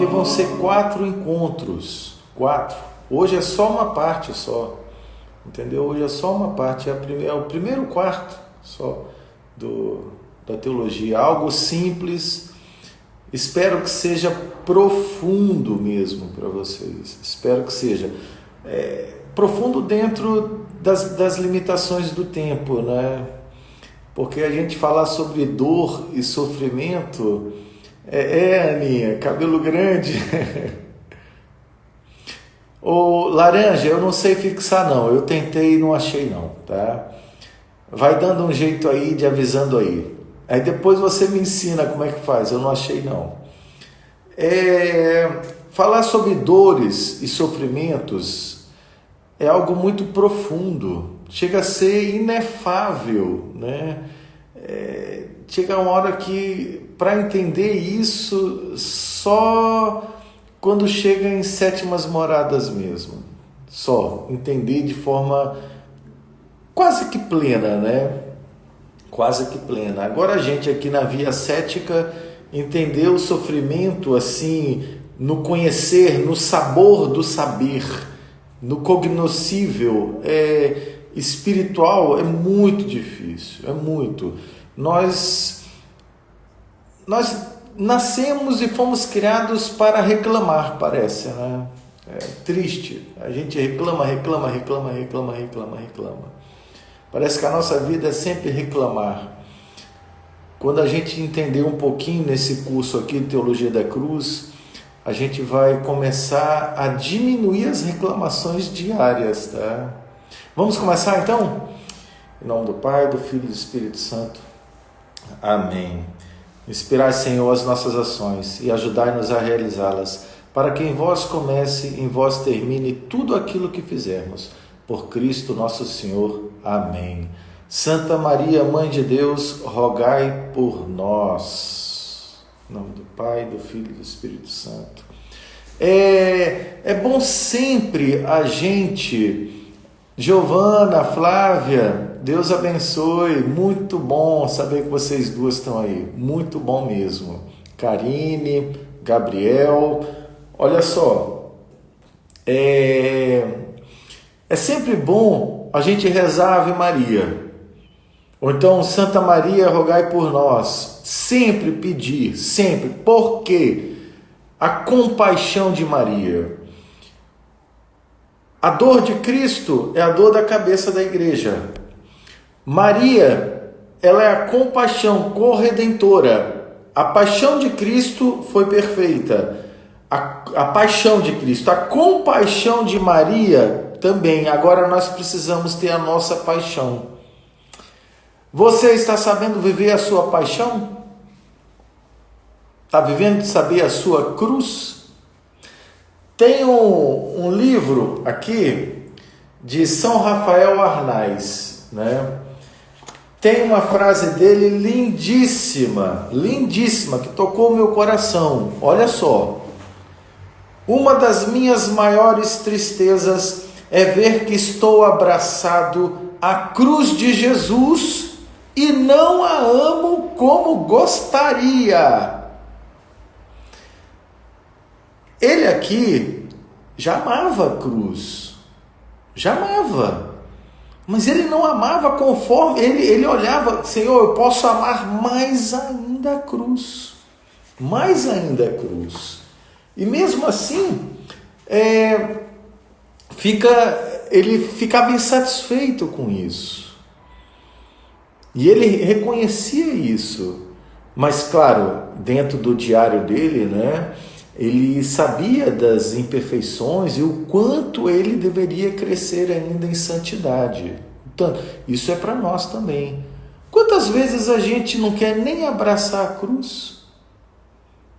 porque vão ser 4 encontros. 4. Hoje é só uma parte só. Entendeu? Hoje é só uma parte. É o primeiro quarto só da teologia. Algo simples. Espero que seja profundo mesmo para vocês. Espero que seja profundo dentro das limitações do tempo, né? Porque a gente falar sobre dor e sofrimento... Aninha, cabelo grande. Ô, Laranja, eu não sei fixar não. Eu tentei e não achei não, tá? Vai dando um jeito aí de avisando aí. Aí depois você me ensina como é que faz. Eu não achei não. Falar sobre dores e sofrimentos é algo muito profundo. Chega a ser inefável, né? Chega uma hora que, para entender isso, só quando chega em sétimas moradas mesmo. Só entender de forma quase que plena, né? Quase que plena. Agora a gente aqui na via cética entendeu o sofrimento assim, no conhecer, no sabor do saber, no cognoscível, espiritual, é muito difícil, é muito. Nós nascemos e fomos criados para reclamar, parece, né? É triste. A gente reclama. Parece que a nossa vida é sempre reclamar. Quando a gente entender um pouquinho nesse curso aqui de Teologia da Cruz, a gente vai começar a diminuir as reclamações diárias, tá? Vamos começar então? Em nome do Pai, do Filho e do Espírito Santo. Amém. Inspirai, Senhor, as nossas ações e ajudai-nos a realizá-las, para que em vós comece, em vós termine tudo aquilo que fizermos. Por Cristo nosso Senhor. Amém. Santa Maria, Mãe de Deus, rogai por nós. Em nome do Pai, do Filho e do Espírito Santo. É bom sempre a gente... Giovana, Flávia, Deus abençoe, muito bom saber que vocês duas estão aí, muito bom mesmo. Karine, Gabriel, olha só, é sempre bom a gente rezar a Ave Maria, ou então Santa Maria, rogai por nós, sempre pedir, sempre, porque a compaixão de Maria... A dor de Cristo é a dor da cabeça da igreja. Maria, ela é a compaixão corredentora. A paixão de Cristo foi perfeita. A paixão de Cristo, a compaixão de Maria também. Agora nós precisamos ter a nossa paixão. Você está sabendo viver a sua paixão? Está vivendo de saber a sua cruz? Tem um livro aqui de São Rafael Arnaiz, né? Tem uma frase dele lindíssima, que tocou o meu coração. Olha só. Uma das minhas maiores tristezas é ver que estou abraçado à cruz de Jesus e não a amo como gostaria. Ele aqui já amava a cruz, já amava, mas ele não amava conforme, ele olhava, Senhor, eu posso amar mais ainda a cruz, e mesmo assim, ele ficava insatisfeito com isso, e ele reconhecia isso, mas claro, dentro do diário dele, né, ele sabia das imperfeições e o quanto ele deveria crescer ainda em santidade. Então, isso é para nós também. Quantas vezes a gente não quer nem abraçar a cruz?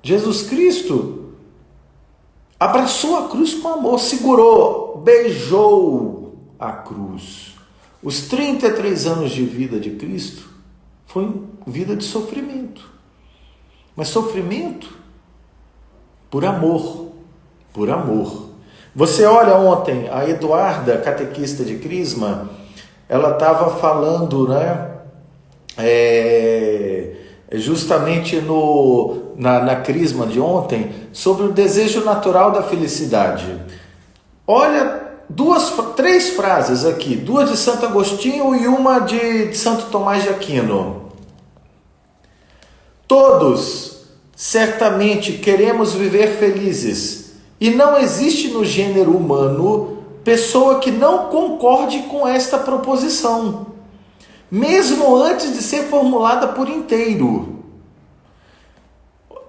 Jesus Cristo abraçou a cruz com amor, segurou, beijou a cruz. Os 33 anos de vida de Cristo foi vida de sofrimento. Mas sofrimento por amor. Você olha ontem, a Eduarda, catequista de Crisma, ela estava falando, né? justamente na crisma de ontem, sobre o desejo natural da felicidade. Olha, três frases aqui, duas de Santo Agostinho e uma de Santo Tomás de Aquino. Todos, certamente, queremos viver felizes, e não existe no gênero humano pessoa que não concorde com esta proposição, mesmo antes de ser formulada por inteiro.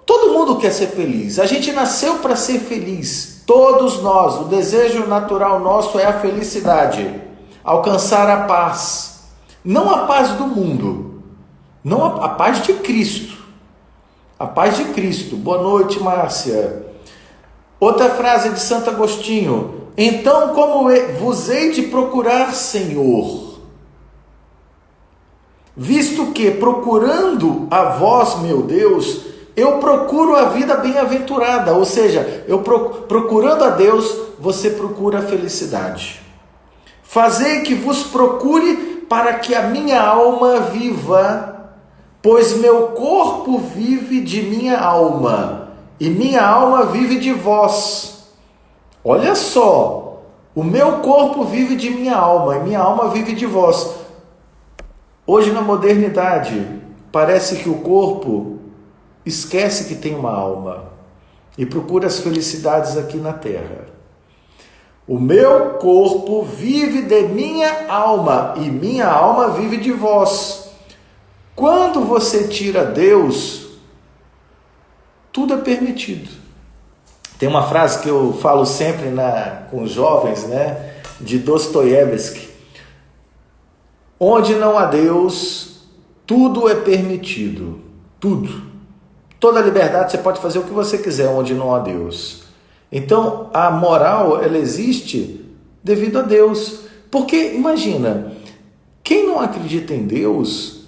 Todo mundo quer ser feliz, a gente nasceu para ser feliz, todos nós, o desejo natural nosso é a felicidade, alcançar a paz, não a paz do mundo, não a paz de Cristo, a paz de Cristo. Boa noite, Márcia. Outra frase de Santo Agostinho: então como vos hei de procurar, Senhor, visto que procurando a vós, meu Deus, eu procuro a vida bem-aventurada, ou seja, eu procurando a Deus, você procura a felicidade. Fazei que vos procure para que a minha alma viva, pois meu corpo vive de minha alma, e minha alma vive de vós. Olha só, o meu corpo vive de minha alma, e minha alma vive de vós. Hoje na modernidade, parece que o corpo esquece que tem uma alma e procura as felicidades aqui na terra. O meu corpo vive de minha alma e minha alma vive de vós. Quando você tira Deus, tudo é permitido. Tem uma frase que eu falo sempre com os jovens, né, de Dostoiévski: onde não há Deus, tudo é permitido. Tudo. Toda liberdade, você pode fazer o que você quiser onde não há Deus. Então, a moral, ela existe devido a Deus. Porque, imagina, quem não acredita em Deus,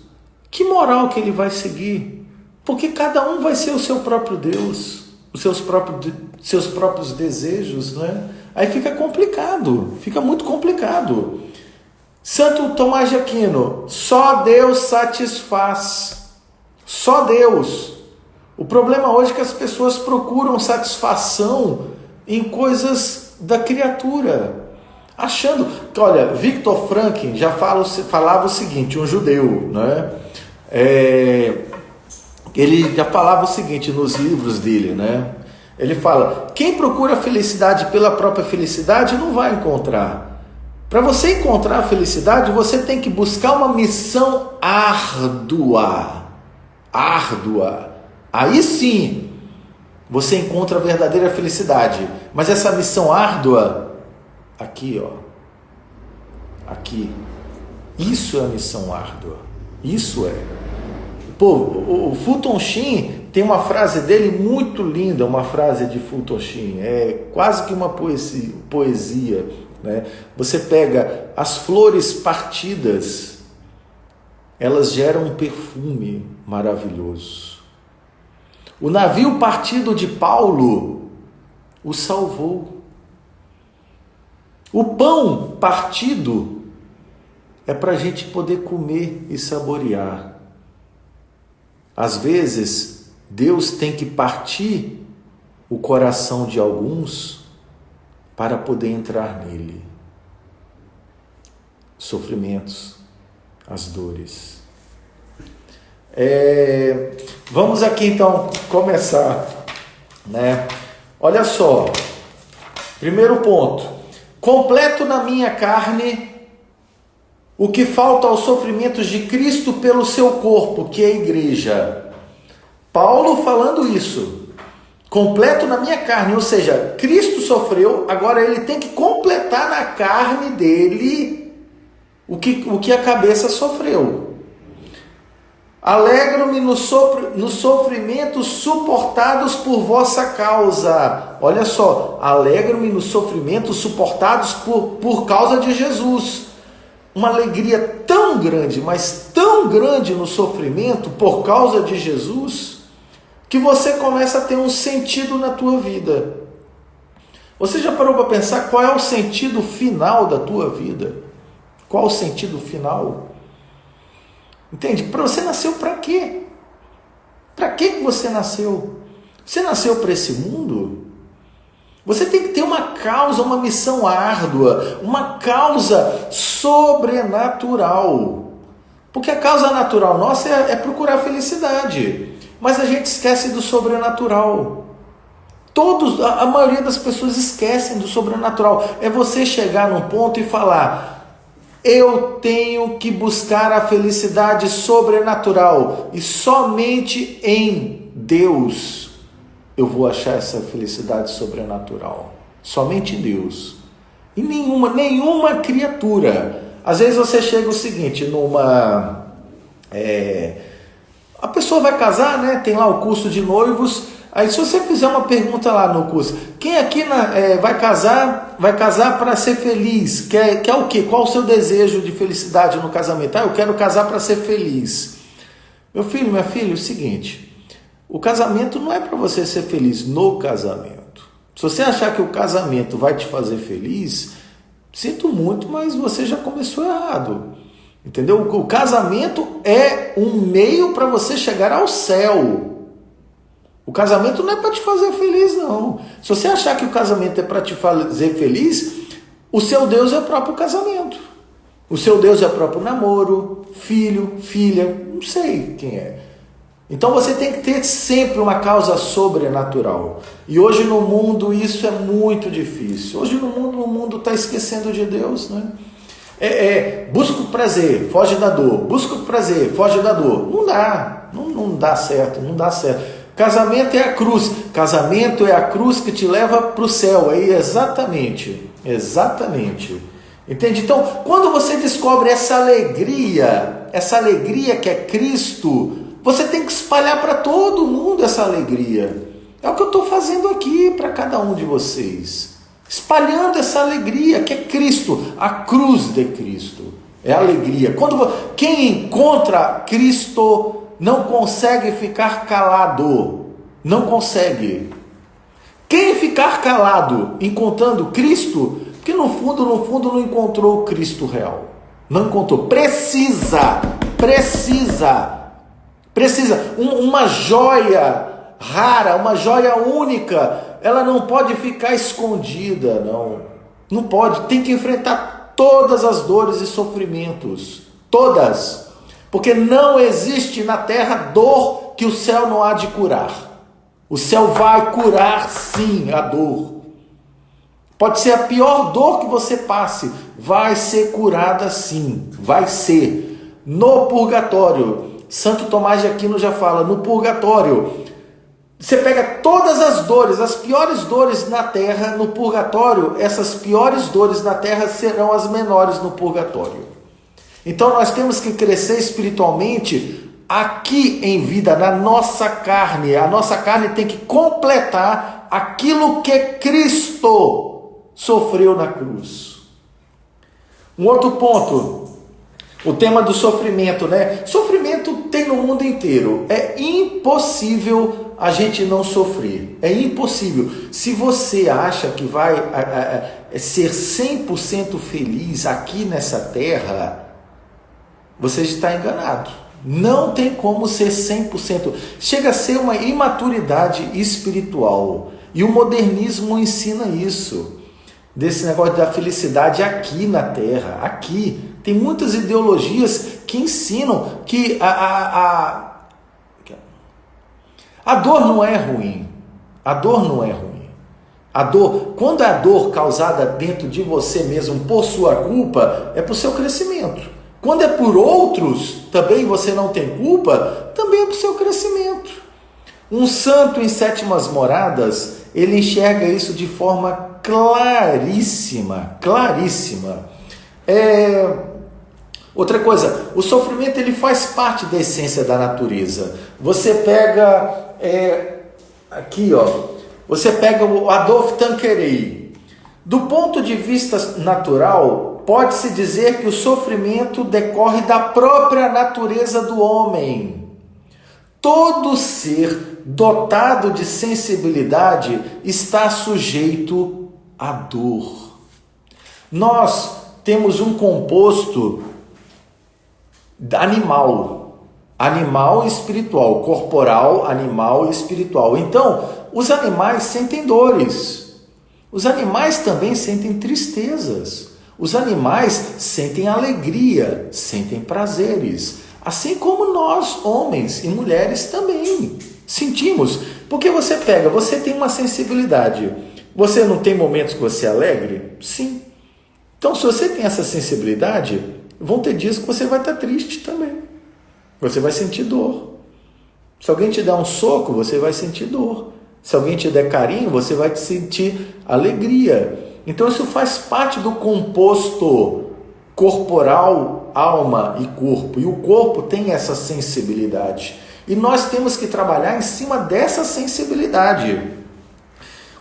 que moral que ele vai seguir? Porque cada um vai ser o seu próprio Deus, os seus próprios desejos, né? Aí fica complicado, fica muito complicado. Santo Tomás de Aquino: só Deus satisfaz, só Deus. O problema hoje é que as pessoas procuram satisfação em coisas da criatura, achando que, olha, Viktor Frankl já falava o seguinte, um judeu, né? Ele já falava o seguinte nos livros dele, né? Ele fala: quem procura a felicidade pela própria felicidade não vai encontrar. Para você encontrar a felicidade, você tem que buscar uma missão árdua. Aí sim, você encontra a verdadeira felicidade. Mas essa missão árdua, aqui, ó. Aqui. Isso é a missão árdua. Isso é. Pô, o Fulton Sheen tem uma frase dele muito linda, uma frase de Fulton Sheen. É quase que uma poesia, né? Você pega as flores partidas, elas geram um perfume maravilhoso. O navio partido de Paulo o salvou. O pão partido é para a gente poder comer e saborear. Às vezes, Deus tem que partir o coração de alguns para poder entrar nele. Sofrimentos, as dores. Vamos aqui então começar, né? Olha só, primeiro ponto: completo na minha carne o que falta aos sofrimentos de Cristo pelo seu corpo, que é a igreja. Paulo falando isso, completo na minha carne, ou seja, Cristo sofreu, agora ele tem que completar na carne dele o que a cabeça sofreu. Alegro-me nos sofrimentos suportados por vossa causa. Olha só, alegro-me nos sofrimentos suportados por causa de Jesus. Uma alegria tão grande, mas tão grande no sofrimento por causa de Jesus, que você começa a ter um sentido na tua vida. Você já parou para pensar qual é o sentido final da tua vida? Qual o sentido final? Entende? Você nasceu para quê? Para que você nasceu? Você nasceu para esse mundo? Você tem que ter uma causa, uma missão árdua, uma causa sobrenatural. Porque a causa natural nossa é procurar felicidade. Mas a gente esquece do sobrenatural. A maioria das pessoas esquecem do sobrenatural. É você chegar num ponto e falar: eu tenho que buscar a felicidade sobrenatural. E somente em Deus eu vou achar essa felicidade sobrenatural. Somente em Deus. E nenhuma criatura. Às vezes você chega o seguinte, a pessoa vai casar, né? Tem lá o curso de noivos. Aí se você fizer uma pergunta lá no curso, quem aqui vai casar para ser feliz? Quer o quê? Qual o seu desejo de felicidade no casamento? Eu quero casar para ser feliz. Meu filho, minha filha, é o seguinte, o casamento não é para você ser feliz no casamento. Se você achar que o casamento vai te fazer feliz, sinto muito, mas você já começou errado. Entendeu? O casamento é um meio para você chegar ao céu. O casamento não é para te fazer feliz, não. Se você achar que o casamento é para te fazer feliz, o seu Deus é o próprio casamento. O seu Deus é o próprio namoro, filho, filha, não sei quem é. Então você tem que ter sempre uma causa sobrenatural. E hoje no mundo isso é muito difícil. Hoje no mundo está esquecendo de Deus, né? Busca o prazer, foge da dor. Busca o prazer, foge da dor. Não dá certo, não dá certo. Casamento é a cruz. Casamento é a cruz que te leva para o céu. Aí exatamente. Entende? Então, quando você descobre essa alegria que é Cristo, você tem que espalhar para todo mundo essa alegria. É o que eu estou fazendo aqui para cada um de vocês. Espalhando essa alegria que é Cristo, a cruz de Cristo. É a alegria. Quem encontra Cristo não consegue ficar calado. Não consegue. Quem ficar calado encontrando Cristo, porque no fundo não encontrou o Cristo real. Não encontrou. Precisa. Uma joia rara, uma joia única, ela não pode ficar escondida, não. Não pode. Tem que enfrentar todas as dores e sofrimentos. Todas. Porque não existe na terra dor que o céu não há de curar. O céu vai curar sim a dor. Pode ser a pior dor que você passe, vai ser curada sim, vai ser. No purgatório, Santo Tomás de Aquino já fala, no purgatório, você pega todas as dores, as piores dores na terra, no purgatório, essas piores dores na terra serão as menores no purgatório. Então nós temos que crescer espiritualmente aqui em vida, na nossa carne. A nossa carne tem que completar aquilo que Cristo sofreu na cruz. Um outro ponto, o tema do sofrimento, né? Sofrimento tem no mundo inteiro. É impossível a gente não sofrer. É impossível. Se você acha que vai ser 100% feliz aqui nessa terra, você está enganado. Não tem como ser 100%. Chega a ser uma imaturidade espiritual. E o modernismo ensina isso. Desse negócio da felicidade aqui na terra. Aqui. Tem muitas ideologias que ensinam que a dor não é ruim. A dor não é ruim. A dor, quando a dor causada dentro de você mesmo por sua culpa, é por seu crescimento. Quando é por outros, também você não tem culpa, também é para o seu crescimento. Um santo em sétimas moradas, ele enxerga isso de forma claríssima. Outra coisa, o sofrimento ele faz parte da essência da natureza. Você pega, você pega o Adolphe Tanqueray. Do ponto de vista natural, pode-se dizer que o sofrimento decorre da própria natureza do homem. Todo ser dotado de sensibilidade está sujeito à dor. Nós temos um composto animal. animal e espiritual, corporal, animal e espiritual. Então, os animais sentem dores. Os animais também sentem tristezas. Os animais sentem alegria, sentem prazeres. Assim como nós, homens e mulheres, também sentimos. Porque você tem uma sensibilidade. Você não tem momentos que você é alegre? Sim. Então, se você tem essa sensibilidade, vão ter dias que você vai estar triste também. Você vai sentir dor. Se alguém te der um soco, você vai sentir dor. Se alguém te der carinho, você vai sentir alegria. Então isso faz parte do composto corporal, alma e corpo. E o corpo tem essa sensibilidade. E nós temos que trabalhar em cima dessa sensibilidade.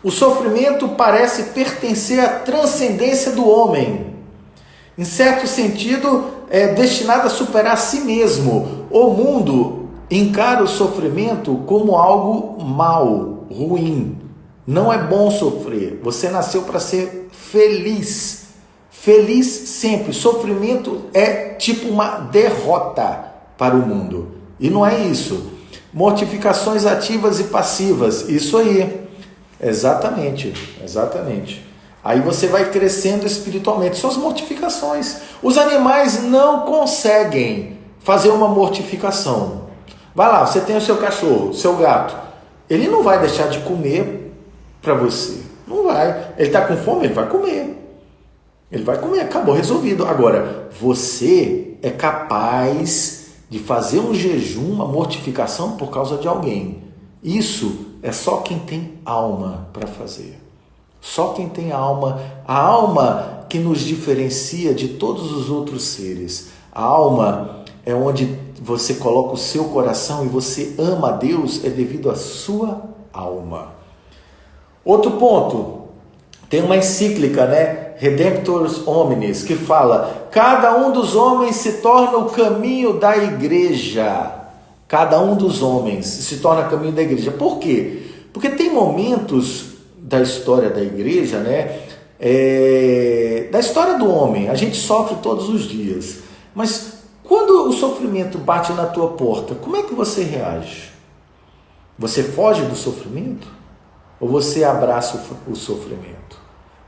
O sofrimento parece pertencer à transcendência do homem. Em certo sentido, é destinado a superar a si mesmo. O mundo encara o sofrimento como algo mau, ruim. Não é bom sofrer. Você nasceu para ser feliz. Feliz sempre. Sofrimento é tipo uma derrota para o mundo. E não é isso. Mortificações ativas e passivas. Isso aí. Exatamente. Aí você vai crescendo espiritualmente. São as mortificações. Os animais não conseguem fazer uma mortificação. Vai lá, você tem o seu cachorro, o seu gato. Ele não vai deixar de comer para você. Não vai. Ele está com fome, ele vai comer. Ele vai comer, acabou, resolvido. Agora, você é capaz de fazer um jejum, uma mortificação por causa de alguém. Isso é só quem tem alma para fazer. Só quem tem alma, a alma que nos diferencia de todos os outros seres. A alma é onde você coloca o seu coração e você ama a Deus, é devido à sua alma. Outro ponto, tem uma encíclica, Redemptoris Hominis, que fala: cada um dos homens se torna o caminho da igreja. Cada um dos homens se torna o caminho da igreja. Por quê? Porque tem momentos da história da igreja, da história do homem, a gente sofre todos os dias, mas quando o sofrimento bate na tua porta, como é que você reage? Você foge do sofrimento? Ou você abraça o sofrimento?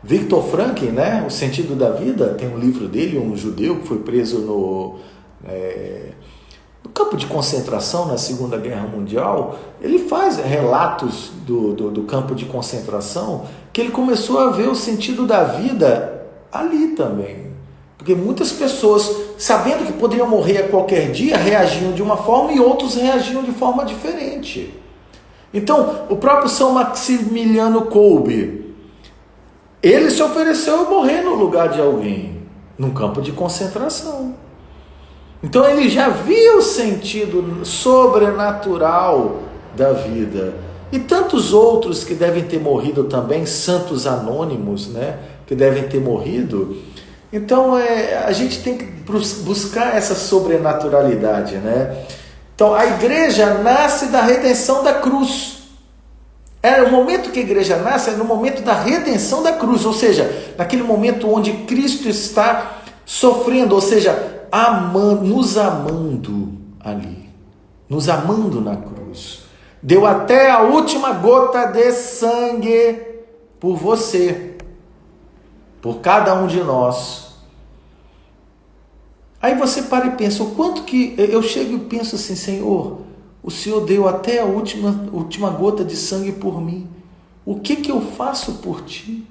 Viktor Frankl, O Sentido da Vida, tem um livro dele, um judeu que foi preso no campo de concentração na Segunda Guerra Mundial. Ele faz relatos do campo de concentração, que ele começou a ver o sentido da vida ali também. Porque muitas pessoas, sabendo que poderiam morrer a qualquer dia, reagiam de uma forma e outros reagiam de forma diferente. Então, o próprio São Maximiliano Kolbe, ele se ofereceu a morrer no lugar de alguém, num campo de concentração. Então ele já via o sentido sobrenatural da vida. E tantos outros que devem ter morrido também, santos anônimos, que devem ter morrido. Então a gente tem que buscar essa sobrenaturalidade, Então a igreja nasce da redenção da cruz. O momento que a igreja nasce é no momento da redenção da cruz, ou seja, naquele momento onde Cristo está sofrendo, ou seja, nos amando ali, nos amando na cruz. Deu até a última gota de sangue por você, por cada um de nós. Aí você para e pensa, o quanto que eu chego e penso assim: Senhor, o Senhor deu até a última gota de sangue por mim. O que eu faço por ti?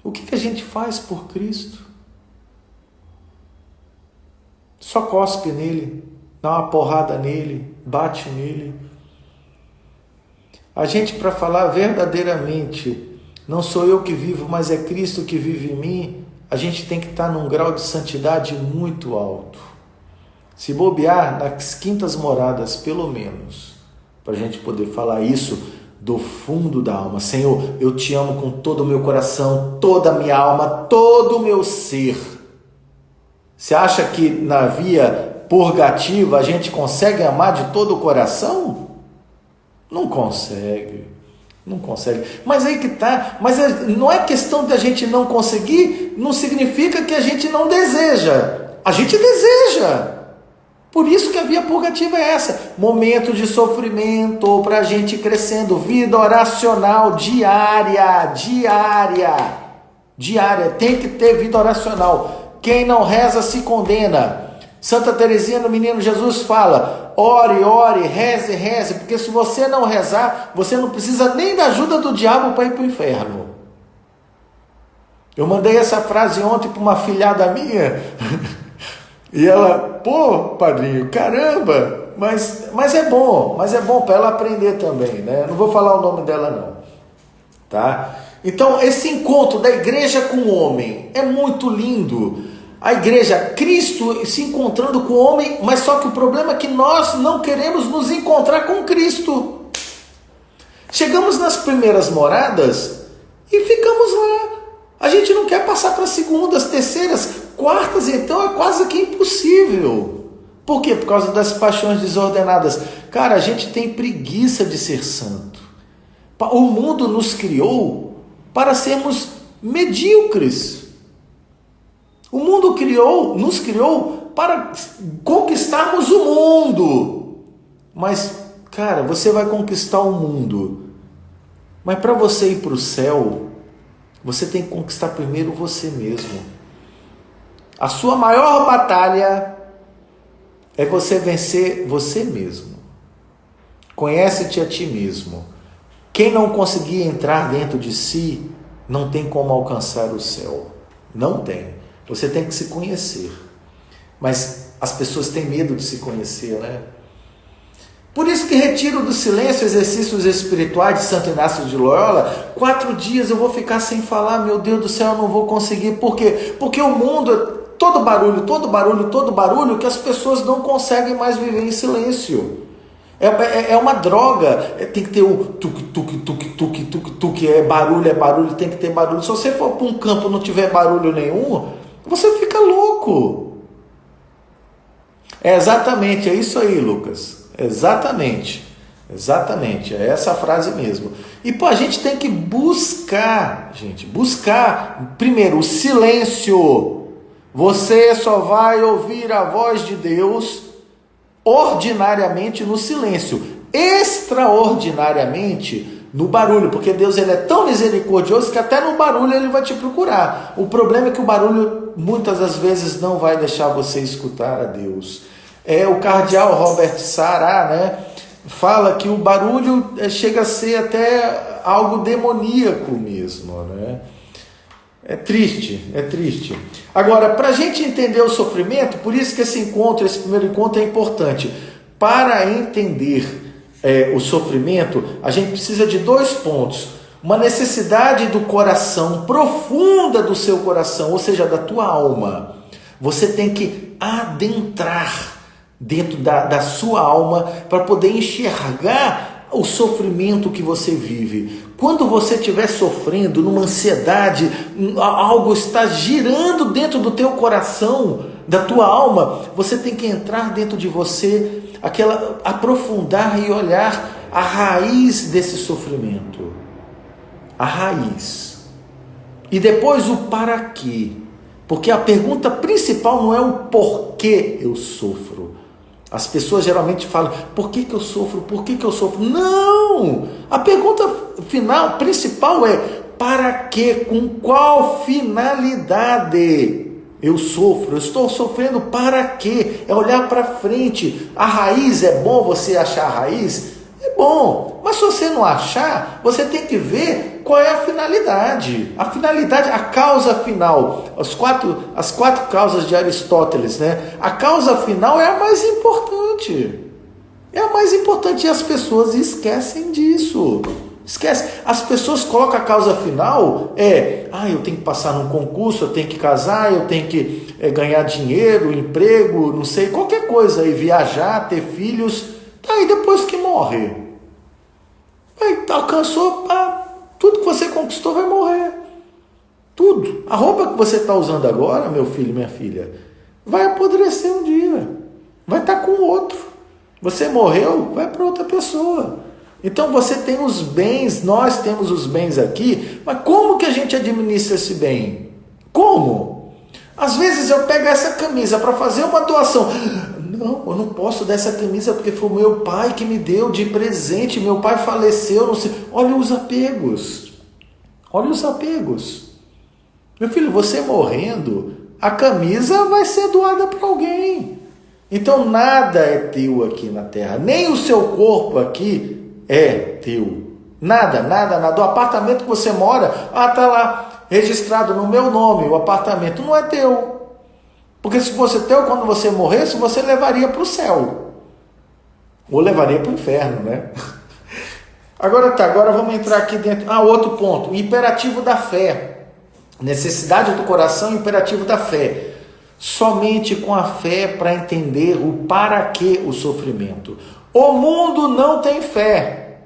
O que a gente faz por Cristo? Só cospe nele, dá uma porrada nele, bate nele. A gente, para falar verdadeiramente, não sou eu que vivo, mas é Cristo que vive em mim, a gente tem que estar num grau de santidade muito alto. Se bobear, nas quintas moradas, pelo menos, para a gente poder falar isso do fundo da alma. Senhor, eu te amo com todo o meu coração, toda a minha alma, todo o meu ser. Você acha que na via purgativa a gente consegue amar de todo o coração? Não consegue. Mas aí que está. Mas não é questão de a gente não conseguir, não significa que a gente não deseja. A gente deseja. Por isso que a via purgativa é essa, momento de sofrimento para a gente ir crescendo, vida oracional diária, tem que ter vida oracional. Quem não reza se condena. Santa Teresinha do Menino Jesus fala, ore, reze, porque se você não rezar, você não precisa nem da ajuda do diabo para ir para o inferno. Eu mandei essa frase ontem para uma filhada minha, e ela, pô, padrinho, caramba, mas é bom para ela aprender também, né? Não vou falar o nome dela não, tá? Então, esse encontro da igreja com o homem é muito lindo. A igreja, Cristo se encontrando com o homem, mas só que o problema é que nós não queremos nos encontrar com Cristo. Chegamos nas primeiras moradas e ficamos lá. A gente não quer passar para segundas, terceiras, quartas, então é quase que impossível. Por quê? Por causa das paixões desordenadas. Cara, a gente tem preguiça de ser santo. O mundo nos criou para sermos medíocres. O mundo nos criou para conquistarmos o mundo. Mas, cara, você vai conquistar o mundo. Mas para você ir para o céu, você tem que conquistar primeiro você mesmo. A sua maior batalha é você vencer você mesmo. Conhece-te a ti mesmo. Quem não conseguir entrar dentro de si, não tem como alcançar o céu. Não tem. Você tem que se conhecer. Mas as pessoas têm medo de se conhecer, né? Por isso que retiro do silêncio exercícios espirituais de Santo Inácio de Loyola. 4 dias eu vou ficar sem falar, meu Deus do céu, eu não vou conseguir. Por quê? Porque o mundo é todo barulho, que as pessoas não conseguem mais viver em silêncio. É uma droga, tem que ter o tuque, é barulho, tem que ter barulho. Se você for para um campo e não tiver barulho nenhum, você fica louco. É exatamente, é isso aí, Lucas. Exatamente, é essa frase mesmo. E a gente tem que buscar, primeiro, o silêncio. Você só vai ouvir a voz de Deus ordinariamente no silêncio, extraordinariamente no barulho, porque Deus ele é tão misericordioso que até no barulho ele vai te procurar. O problema é que o barulho muitas das vezes não vai deixar você escutar a Deus. O cardeal Robert Sará, né, fala que o barulho chega a ser até algo demoníaco mesmo, né? É triste. Agora, para a gente entender o sofrimento, por isso que esse primeiro encontro é importante. Para entender o sofrimento, a gente precisa de 2 pontos. Uma necessidade do coração, profunda do seu coração, ou seja, da tua alma. Você tem que adentrar dentro da sua alma para poder enxergar o sofrimento que você vive. Quando você estiver sofrendo, numa ansiedade, algo está girando dentro do teu coração, da tua alma, você tem que entrar dentro de você, aprofundar e olhar a raiz desse sofrimento. A raiz. E depois o para quê. Porque a pergunta principal não é o porquê eu sofro. As pessoas geralmente falam, por que eu sofro? Por que eu sofro? Não! A pergunta principal é, para quê? Com qual finalidade eu sofro? Eu estou sofrendo para quê? É olhar para frente. A raiz, é bom você achar a raiz? É bom, mas se você não achar, você tem que ver qual é a finalidade. A finalidade, a causa final. As quatro causas de Aristóteles, né? A causa final é a mais importante. É a mais importante e as pessoas esquecem disso. As pessoas colocam a causa final, eu tenho que passar num concurso, eu tenho que casar, eu tenho que ganhar dinheiro, emprego, não sei, qualquer coisa, e viajar, ter filhos. Aí depois que morre, alcançou, tudo que você conquistou vai morrer. Tudo. A roupa que você está usando agora, meu filho, minha filha, vai apodrecer um dia. Vai estar com outro. Você morreu, vai para outra pessoa. Então você tem os bens, nós temos os bens aqui, mas como que a gente administra esse bem? Como? Às vezes eu pego essa camisa para fazer uma doação. Não, eu não posso dar essa camisa porque foi o meu pai que me deu de presente, meu pai faleceu, não sei. Olha os apegos. Olha os apegos. Meu filho, você morrendo, a camisa vai ser doada para alguém. Então nada é teu aqui na terra, nem o seu corpo aqui é teu. Nada, nada, nada. O apartamento que você mora, tá lá registrado no meu nome, o apartamento não é teu. Porque se fosse teu, quando você morresse, você levaria para o céu. Ou levaria para o inferno, né? Agora vamos entrar aqui dentro. Outro ponto, o imperativo da fé. Necessidade do coração, imperativo da fé. Somente com a fé para entender o para que o sofrimento. O mundo não tem fé.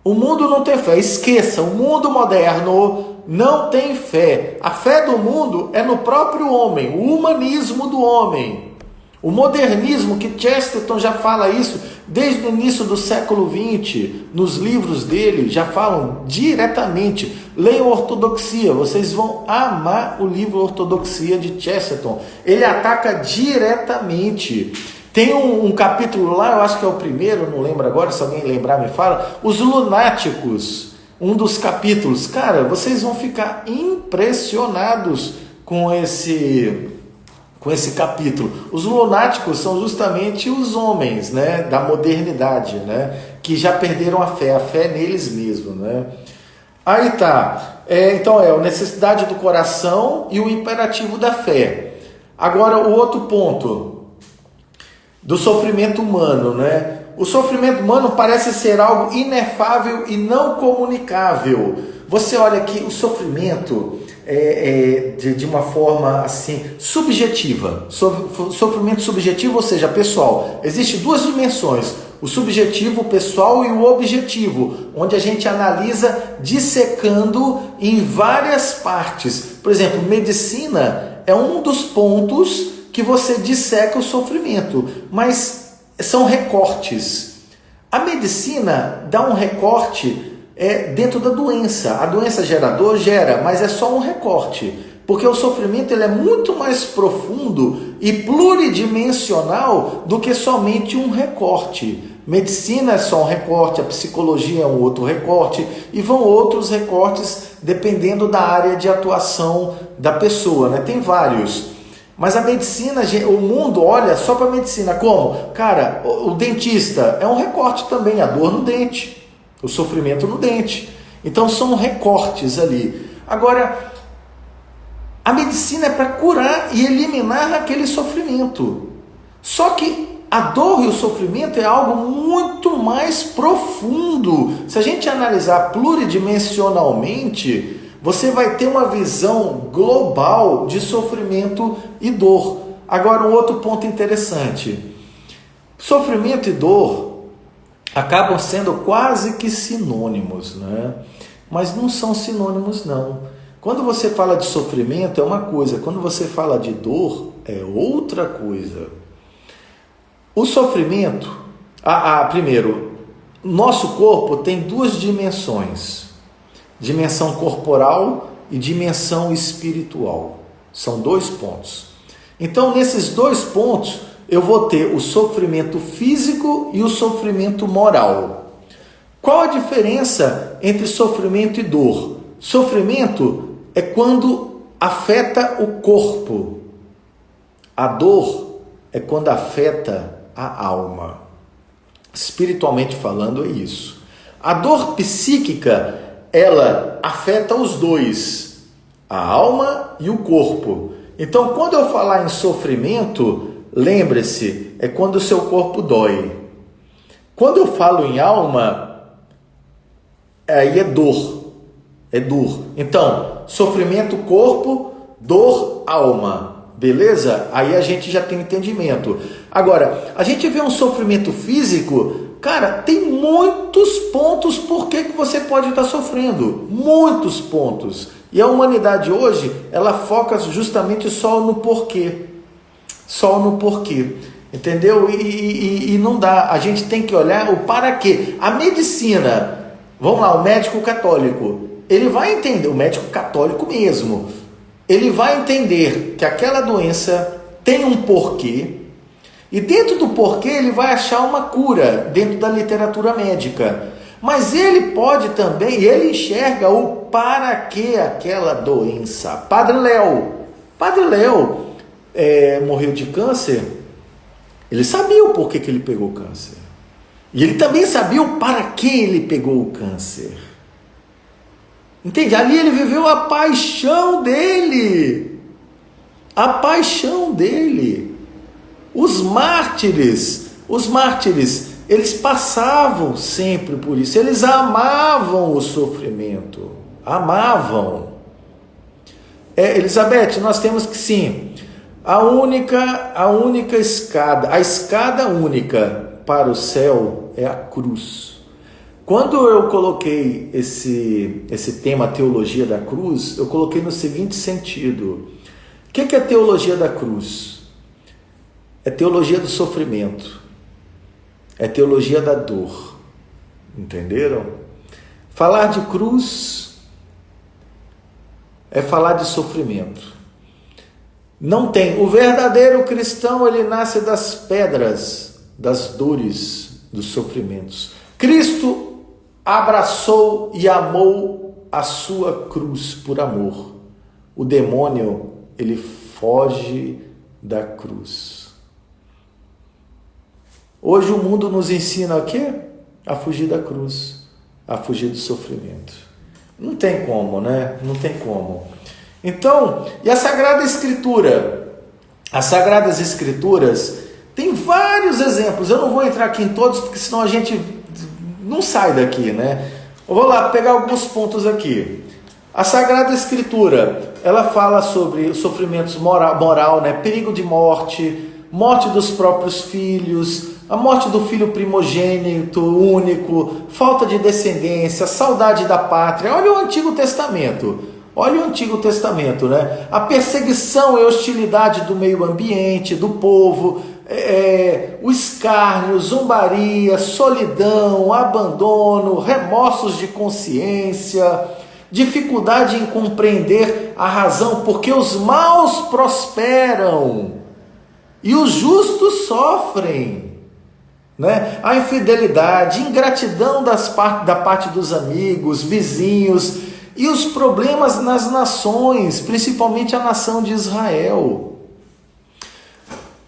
O mundo não tem fé. Esqueça, o mundo moderno não tem fé. A fé do mundo é no próprio homem, o humanismo do homem. O modernismo, que Chesterton já fala isso desde o início do século XX, nos livros dele, já falam diretamente. Leiam Ortodoxia, vocês vão amar o livro Ortodoxia de Chesterton. Ele ataca diretamente. Tem um capítulo lá, eu acho que é o primeiro, não lembro agora, se alguém lembrar me fala, os lunáticos, um dos capítulos. Cara, vocês vão ficar impressionados com esse capítulo. Os lunáticos são justamente os homens, né, da modernidade, né, que já perderam a fé neles mesmos, né. Aí tá, então a necessidade do coração e o imperativo da fé. Agora o outro ponto, do sofrimento humano, né? O sofrimento humano parece ser algo inefável e não comunicável. Você olha aqui, o sofrimento de uma forma assim, subjetiva. Sofrimento subjetivo, ou seja, pessoal. Existem duas dimensões, o subjetivo, o pessoal, e o objetivo, onde a gente analisa dissecando em várias partes. Por exemplo, medicina é um dos pontos que você disseca o sofrimento, mas são recortes. A medicina dá um recorte dentro da doença. A doença gera dor, gera, mas é só um recorte, porque o sofrimento ele é muito mais profundo e pluridimensional do que somente um recorte. Medicina é só um recorte, a psicologia é um outro recorte, e vão outros recortes dependendo da área de atuação da pessoa, né? Tem vários. Mas a medicina, o mundo olha só para a medicina como? Cara, o dentista é um recorte também, a dor no dente, o sofrimento no dente. Então são recortes ali. Agora, a medicina é para curar e eliminar aquele sofrimento. Só que a dor e o sofrimento é algo muito mais profundo. Se a gente analisar pluridimensionalmente, você vai ter uma visão global de sofrimento e dor. Agora, um outro ponto interessante. Sofrimento e dor acabam sendo quase que sinônimos, né? Mas não são sinônimos, não. Quando você fala de sofrimento é uma coisa, quando você fala de dor é outra coisa. O sofrimento, primeiro, nosso corpo tem duas dimensões. Dimensão corporal e dimensão espiritual. São 2 pontos. Então, nesses 2 pontos, eu vou ter o sofrimento físico e o sofrimento moral. Qual a diferença entre sofrimento e dor? Sofrimento é quando afeta o corpo. A dor é quando afeta a alma. Espiritualmente falando, é isso. A dor psíquica, ela afeta os dois, a alma e o corpo. Então, quando eu falar em sofrimento, lembre-se, é quando o seu corpo dói. Quando eu falo em alma, aí é dor. É dor. Então, sofrimento, corpo, dor, alma. Beleza? Aí a gente já tem entendimento. Agora, a gente vê um sofrimento físico. Cara, tem muitos pontos por que você pode estar sofrendo. Muitos pontos. E a humanidade hoje, ela foca justamente só no porquê. Só no porquê. Entendeu? E não dá. A gente tem que olhar o para quê. A medicina, vamos lá, o médico católico, ele vai entender, o médico católico mesmo, ele vai entender que aquela doença tem um porquê, E dentro do porquê ele vai achar uma cura dentro da literatura médica. Mas ele pode também, ele enxerga o para que aquela doença. Padre Léo morreu de câncer, ele sabia o porquê que ele pegou câncer. E ele também sabia o para que ele pegou o câncer. Entende? Ali ele viveu a paixão dele. A paixão dele. Os mártires, eles passavam sempre por isso. Eles amavam o sofrimento. Amavam. Elizabeth, nós temos que sim, a única escada, a escada única para o céu é a cruz. Quando eu coloquei esse tema teologia da cruz, eu coloquei no seguinte sentido: o que é teologia da cruz? É teologia do sofrimento, é teologia da dor, entenderam? Falar de cruz é falar de sofrimento. Não tem, o verdadeiro cristão, ele nasce das pedras, das dores, dos sofrimentos. Cristo abraçou e amou a sua cruz por amor. O demônio, ele foge da cruz. Hoje o mundo nos ensina o quê? A fugir da cruz, a fugir do sofrimento. Não tem como, né? Não tem como. Então, e a Sagrada Escritura? As Sagradas Escrituras tem vários exemplos. Eu não vou entrar aqui em todos, porque senão a gente não sai daqui, né? Eu vou lá pegar alguns pontos aqui. A Sagrada Escritura, ela fala sobre os sofrimentos moral, né? Perigo de morte, morte dos próprios filhos, a morte do filho primogênito, único, falta de descendência, saudade da pátria. Olha o Antigo Testamento. Olha o Antigo Testamento, né? A perseguição e hostilidade do meio ambiente, do povo, o escárnio, zombaria, solidão, abandono, remorsos de consciência, dificuldade em compreender a razão, porque os maus prosperam e os justos sofrem, né? A infidelidade, ingratidão da parte dos amigos, vizinhos, e os problemas nas nações, principalmente a nação de Israel.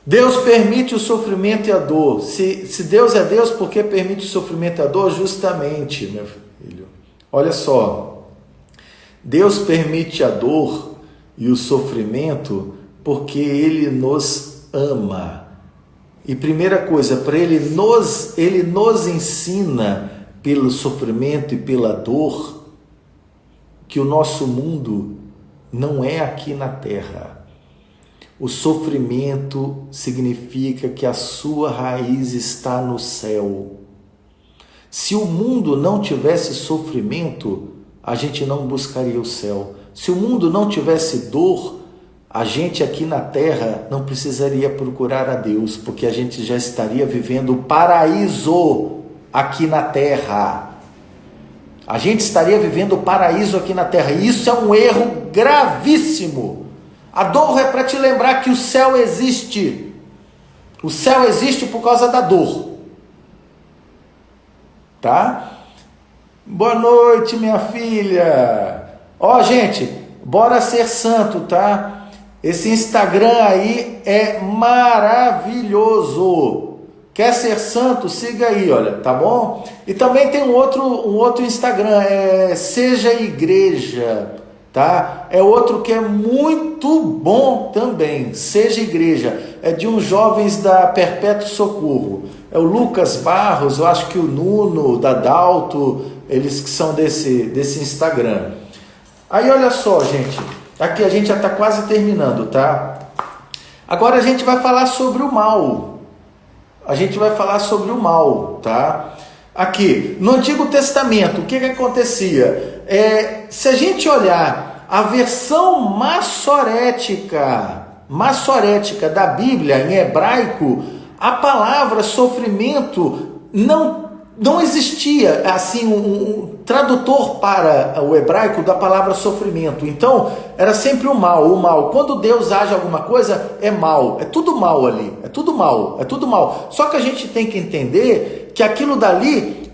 Deus permite o sofrimento e a dor. Se Deus é Deus, por que permite o sofrimento e a dor? Justamente, meu filho. Olha só. Deus permite a dor e o sofrimento porque Ele nos ama. E primeira coisa, para Ele nos ensina pelo sofrimento e pela dor, que o nosso mundo não é aqui na terra. O sofrimento significa que a sua raiz está no céu. Se o mundo não tivesse sofrimento, a gente não buscaria o céu. Se o mundo não tivesse dor, a gente aqui na terra não precisaria procurar a Deus, porque a gente já estaria vivendo o paraíso aqui na terra. A gente estaria vivendo o paraíso aqui na terra. E isso é um erro gravíssimo. A dor é para te lembrar que o céu existe. O céu existe por causa da dor. Tá? Boa noite, minha filha. Ó, gente, bora ser santo, tá? Esse Instagram aí é maravilhoso. Quer ser santo? Siga aí, olha, tá bom? E também tem um outro Instagram, Seja Igreja, tá? É outro que é muito bom também, Seja Igreja. É de uns jovens da Perpétuo Socorro. É o Lucas Barros, eu acho que o Nuno, da Dalto, eles que são desse Instagram. Aí olha só, gente, aqui a gente já está quase terminando, tá? Agora a gente vai falar sobre o mal. A gente vai falar sobre o mal, tá? Aqui, no Antigo Testamento, o que acontecia? Se a gente olhar a versão maçorética da Bíblia, em hebraico, a palavra sofrimento não não existia assim um tradutor para o hebraico da palavra sofrimento. Então era sempre o mal, o mal. Quando Deus age alguma coisa, é mal, é tudo mal ali, é tudo mal, é tudo mal. Só que a gente tem que entender que aquilo dali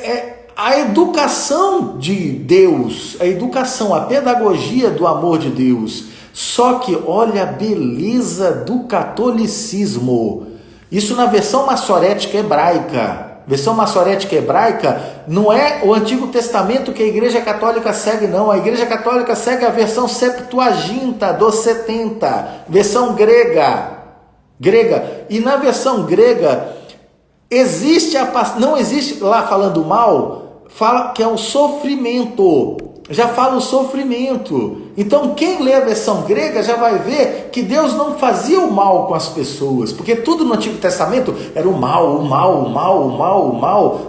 é a educação de Deus, a educação, a pedagogia do amor de Deus. Só que olha a beleza do catolicismo. Isso na versão maçorética hebraica. Versão maçorética hebraica não é o Antigo Testamento que a Igreja Católica segue, não. A Igreja Católica segue a versão Septuaginta dos 70, versão grega. E na versão grega não existe lá falando mal, fala que é o sofrimento. Já fala o sofrimento. Então quem lê a versão grega já vai ver que Deus não fazia o mal com as pessoas, porque tudo no Antigo Testamento era o mal,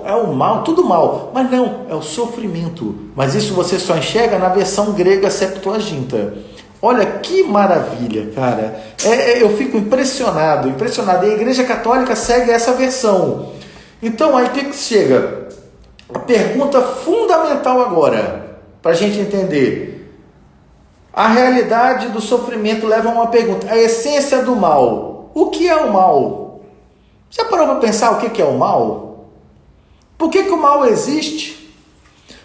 é o mal, tudo mal. Mas não, é o sofrimento. Mas isso você só enxerga na versão grega Septuaginta. Olha que maravilha, cara. Eu fico impressionado. E a Igreja Católica segue essa versão. Então aí o que chega? A pergunta fundamental agora, para a gente entender. A realidade do sofrimento leva a uma pergunta. A essência do mal. O que é o mal? Já parou para pensar o que é o mal? Por que o mal existe?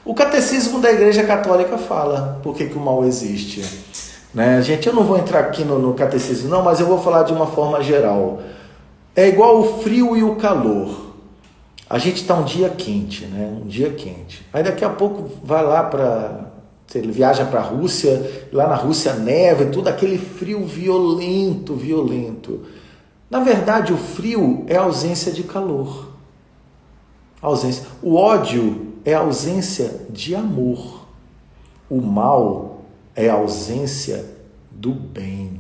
O Catecismo da Igreja Católica fala por que o mal existe. Né? Gente, eu não vou entrar aqui no Catecismo não, mas eu vou falar de uma forma geral. É igual o frio e o calor. A gente está um dia quente, né? Um dia quente. Aí daqui a pouco vai lá ele viaja para a Rússia, lá na Rússia neva e tudo, aquele frio violento. Na verdade, o frio é a ausência de calor. O ódio é a ausência de amor. O mal é a ausência do bem.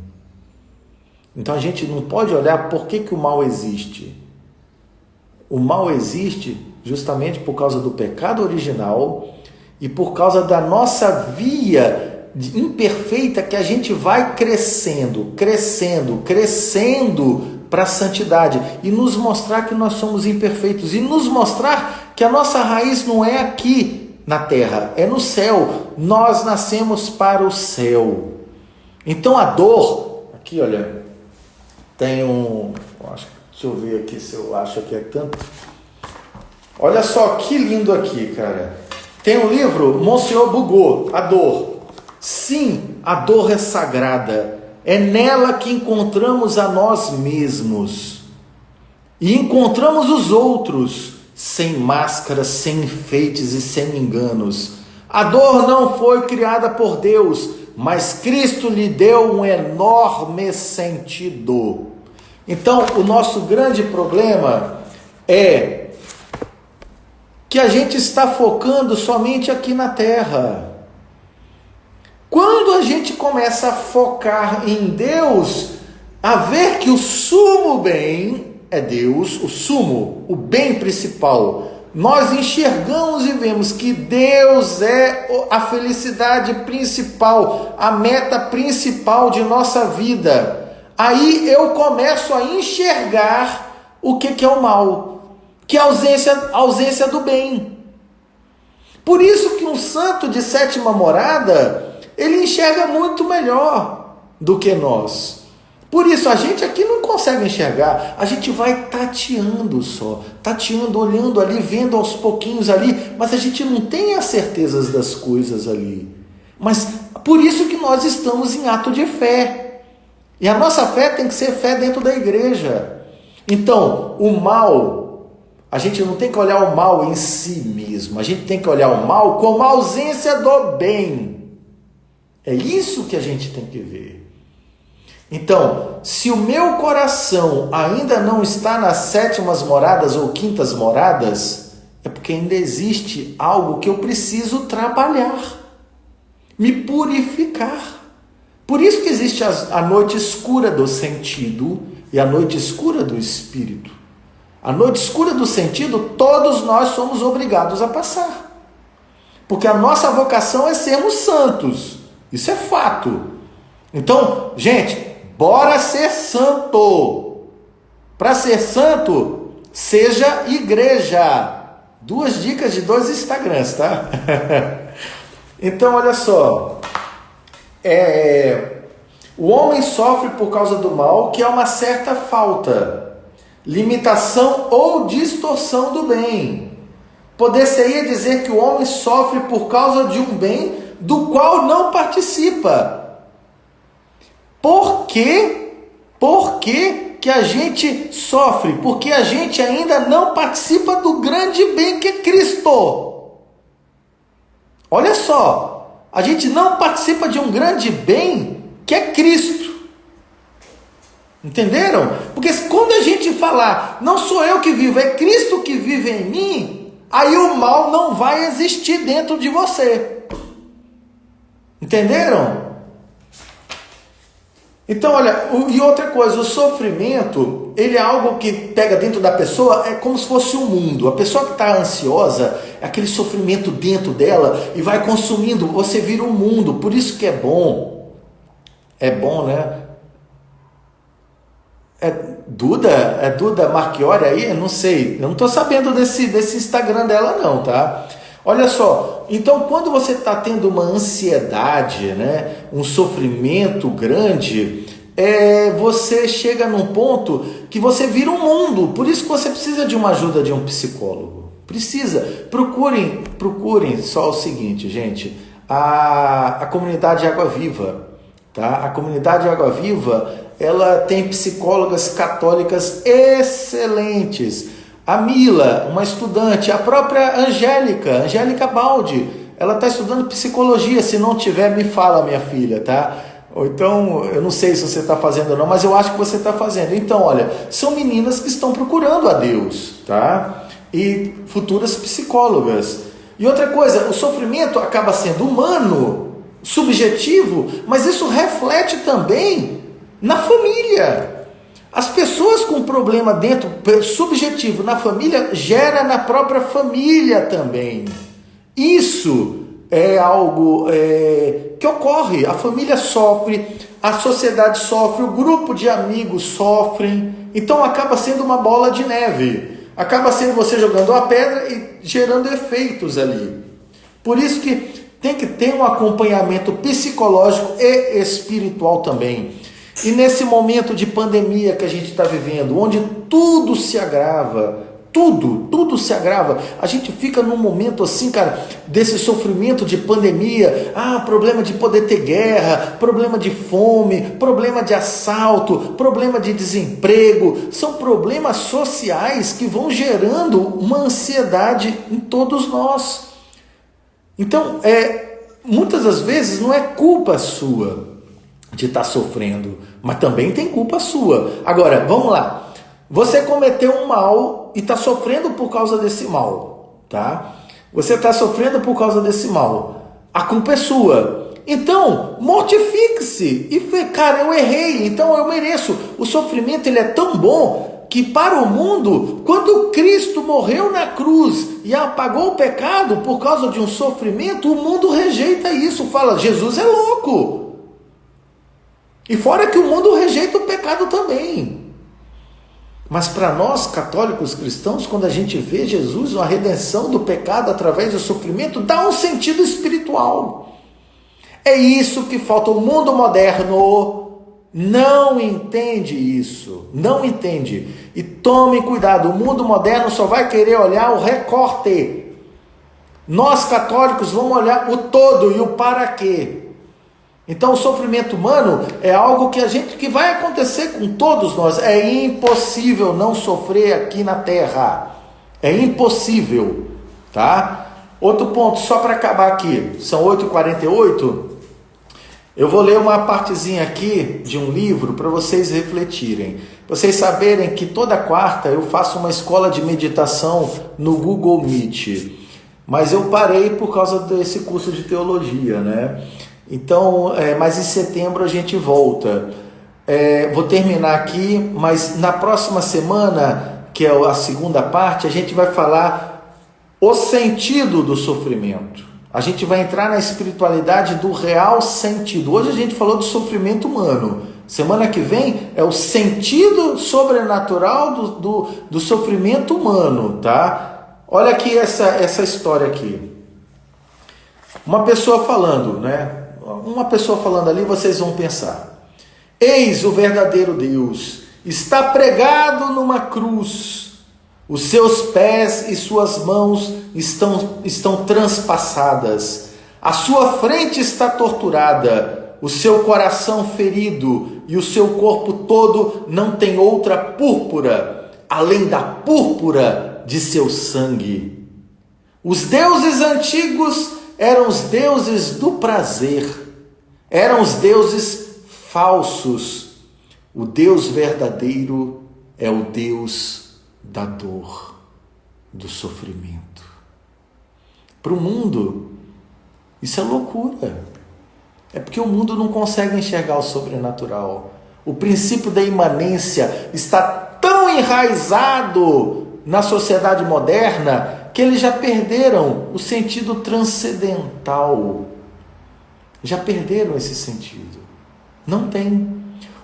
Então a gente não pode olhar por que o mal existe. O mal existe justamente por causa do pecado original e por causa da nossa via imperfeita que a gente vai crescendo para a santidade e nos mostrar que nós somos imperfeitos e nos mostrar que a nossa raiz não é aqui na terra, é no céu. Nós nascemos para o céu. Então a dor, aqui olha, tem deixa eu ver aqui se eu acho que é tanto. Olha só que lindo aqui, cara. Tem um livro, Monsieur Bugot, A Dor. Sim, a dor é sagrada. É nela que encontramos a nós mesmos. E encontramos os outros, sem máscaras, sem enfeites e sem enganos. A dor não foi criada por Deus, mas Cristo lhe deu um enorme sentido. Então, o nosso grande problema é que a gente está focando somente aqui na terra. Quando a gente começa a focar em Deus, a ver que o sumo bem é Deus, o bem principal, nós enxergamos e vemos que Deus é a felicidade principal, a meta principal de nossa vida. Aí eu começo a enxergar o que é o mal, que é a ausência do bem. Por isso que um santo de sétima morada, ele enxerga muito melhor do que nós. Por isso a gente aqui não consegue enxergar, a gente vai tateando, olhando ali, vendo aos pouquinhos ali, mas a gente não tem as certezas das coisas ali. Mas por isso que nós estamos em ato de fé. E a nossa fé tem que ser fé dentro da igreja. Então, o mal, a gente não tem que olhar o mal em si mesmo, a gente tem que olhar o mal como a ausência do bem. É isso que a gente tem que ver. Então, se o meu coração ainda não está nas sétimas moradas ou quintas moradas, é porque ainda existe algo que eu preciso trabalhar, me purificar. Por isso que existe a noite escura do sentido e a noite escura do espírito. A noite escura do sentido, todos nós somos obrigados a passar. Porque a nossa vocação é sermos santos. Isso é fato. Então, gente, bora ser santo. Para ser santo, seja igreja. 2 dicas de 2 Instagrams, tá? Então, olha só. O homem sofre por causa do mal, que é uma certa falta, limitação ou distorção do bem. Poder-se-ia dizer que o homem sofre por causa de um bem do qual não participa. Por quê? Por que a gente sofre? Porque a gente ainda não participa do grande bem que é Cristo. Olha só, a gente não participa de um grande bem que é Cristo. Entenderam? Porque quando a gente falar, não sou eu que vivo, é Cristo que vive em mim, aí o mal não vai existir dentro de você. Entenderam? Então, olha, e outra coisa, o sofrimento, ele é algo que pega dentro da pessoa, é como se fosse um mundo. A pessoa que está ansiosa, é aquele sofrimento dentro dela e vai consumindo, você vira um mundo. Por isso que é bom, né? É Duda Marchiori aí? Eu não sei, eu não estou sabendo desse Instagram dela não, tá? Olha só, então quando você está tendo uma ansiedade, né, um sofrimento grande, você chega num ponto que você vira um mundo. Por isso que você precisa de uma ajuda de um psicólogo. Precisa. Procurem só o seguinte, gente, a comunidade Água Viva, tá? A comunidade Água Viva, ela tem psicólogas católicas excelentes. A Mila, uma estudante, a própria Angélica Baldi, ela está estudando psicologia. Se não tiver, me fala, minha filha, tá? Ou então, eu não sei se você está fazendo ou não, mas eu acho que você está fazendo. Então, olha, são meninas que estão procurando a Deus, tá? E futuras psicólogas. E outra coisa, o sofrimento acaba sendo humano, subjetivo, mas isso reflete também na família. As pessoas com problema dentro, subjetivo na família, gera na própria família também. Isso é algo que ocorre. A família sofre, a sociedade sofre, o grupo de amigos sofrem. Então acaba sendo uma bola de neve. Acaba sendo você jogando a pedra e gerando efeitos ali. Por isso que tem que ter um acompanhamento psicológico e espiritual também. E nesse momento de pandemia que a gente está vivendo, onde tudo se agrava, tudo se agrava, a gente fica num momento assim, cara, desse sofrimento de pandemia, problema de poder ter guerra, problema de fome, problema de assalto, problema de desemprego, são problemas sociais que vão gerando uma ansiedade em todos nós. Então, muitas das vezes não é culpa sua de estar sofrendo, mas também tem culpa sua. Agora, vamos lá. Você cometeu um mal e está sofrendo por causa desse mal, tá? Você está sofrendo por causa desse mal. A culpa é sua. Então, mortifique-se e fale, cara, eu errei, então eu mereço. O sofrimento, ele é tão bom que para o mundo, quando Cristo morreu na cruz e apagou o pecado por causa de um sofrimento, o mundo rejeita isso, fala, Jesus é louco. E fora que o mundo rejeita o pecado também. Mas para nós, católicos cristãos, quando a gente vê Jesus, uma redenção do pecado através do sofrimento, dá um sentido espiritual. É isso que falta. O mundo moderno não entende isso. Não entende. E tomem cuidado, o mundo moderno só vai querer olhar o recorte. Nós, católicos, vamos olhar o todo e o para quê. Então o sofrimento humano é algo que vai acontecer com todos nós. É impossível não sofrer aqui na Terra. É impossível, tá? Outro ponto, só para acabar aqui, são 8h48. Eu vou ler uma partezinha aqui de um livro para vocês refletirem. Vocês saberem que toda quarta eu faço uma escola de meditação no Google Meet. Mas eu parei por causa desse curso de teologia, né? Então, mas em setembro a gente volta. Vou terminar aqui, mas na próxima semana, que é a segunda parte, a gente vai falar o sentido do sofrimento. A gente vai entrar na espiritualidade do real sentido. Hoje a gente falou do sofrimento humano. Semana que vem é o sentido sobrenatural do sofrimento humano, tá? Olha aqui essa história aqui. Uma pessoa falando, né? Uma pessoa falando ali, vocês vão pensar: eis o verdadeiro Deus, está pregado numa cruz, os seus pés e suas mãos estão transpassadas, a sua frente está torturada, o seu coração ferido e o seu corpo todo não tem outra púrpura, além da púrpura de seu sangue. Os deuses antigos eram os deuses do prazer, eram os deuses falsos. O Deus verdadeiro é o Deus da dor, do sofrimento. Para o mundo, isso é loucura. É porque o mundo não consegue enxergar o sobrenatural. O princípio da imanência está tão enraizado na sociedade moderna que eles já perderam o sentido transcendental. Já perderam esse sentido. Não tem.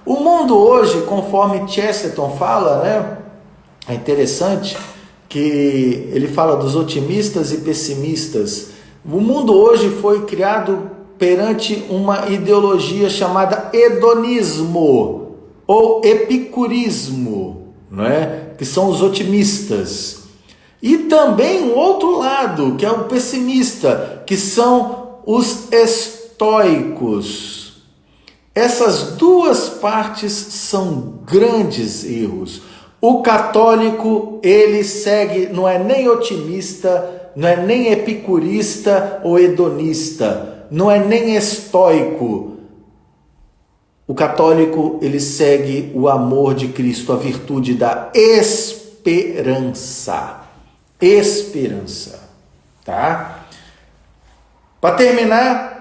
O mundo hoje, conforme Chesterton fala, né? É interessante que ele fala dos otimistas e pessimistas. O mundo hoje foi criado perante uma ideologia chamada hedonismo ou epicurismo, não é? Que são os otimistas. E também o outro lado, que é o pessimista, que são os estoicos. Essas duas partes são grandes erros. O católico, ele segue, não é nem otimista, não é nem epicurista ou hedonista, não é nem estoico. O católico, ele segue o amor de Cristo, a virtude da esperança. Esperança, tá? Para terminar,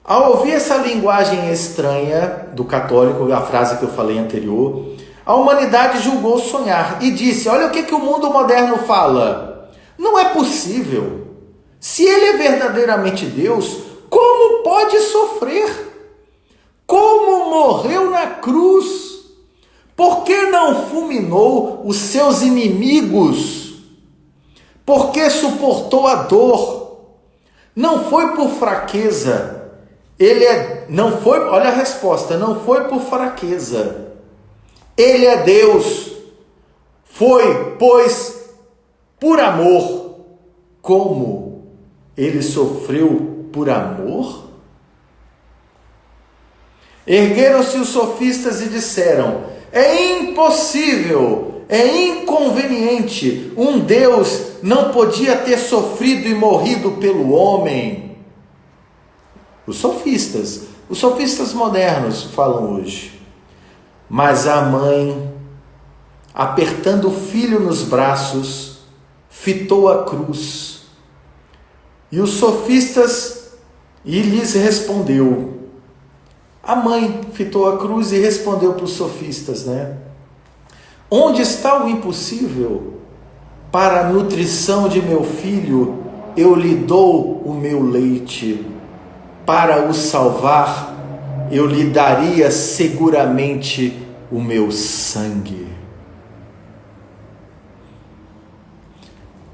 ao ouvir essa linguagem estranha do católico, a frase que eu falei anterior, a humanidade julgou sonhar e disse: olha o que o mundo moderno fala. Não é possível. Se ele é verdadeiramente Deus, como pode sofrer? Como morreu na cruz? Por que não fulminou os seus inimigos? Por que suportou a dor? Não foi por fraqueza. Não foi, olha a resposta, não foi por fraqueza. Ele é Deus. Foi, pois, por amor. Como ele sofreu por amor? Ergueram-se os sofistas e disseram: é impossível, é inconveniente. Um Deus não podia ter sofrido e morrido pelo homem. Os sofistas modernos falam hoje. Mas a mãe, apertando o filho nos braços, fitou a cruz. E os sofistas, e lhes respondeu. A mãe fitou a cruz e respondeu para os sofistas, né? Onde está o impossível? Para a nutrição de meu filho, eu lhe dou o meu leite. Para o salvar, eu lhe daria seguramente o meu sangue.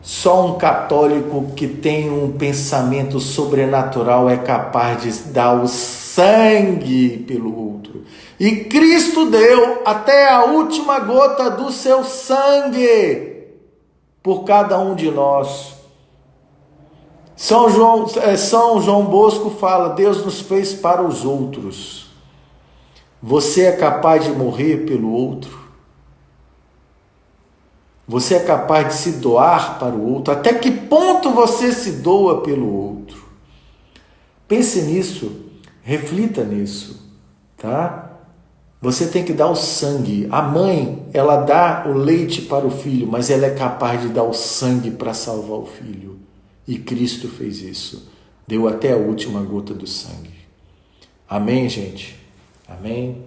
Só um católico que tem um pensamento sobrenatural é capaz de dar o sangue pelo outro. E Cristo deu até a última gota do seu sangue por cada um de nós. São João Bosco fala: Deus nos fez para os outros. Você é capaz de morrer pelo outro? Você é capaz de se doar para o outro? Até que ponto você se doa pelo outro? Pense nisso, reflita nisso, tá? Você tem que dar o sangue. A mãe, ela dá o leite para o filho, mas ela é capaz de dar o sangue para salvar o filho. E Cristo fez isso. Deu até a última gota do sangue. Amém, gente? Amém?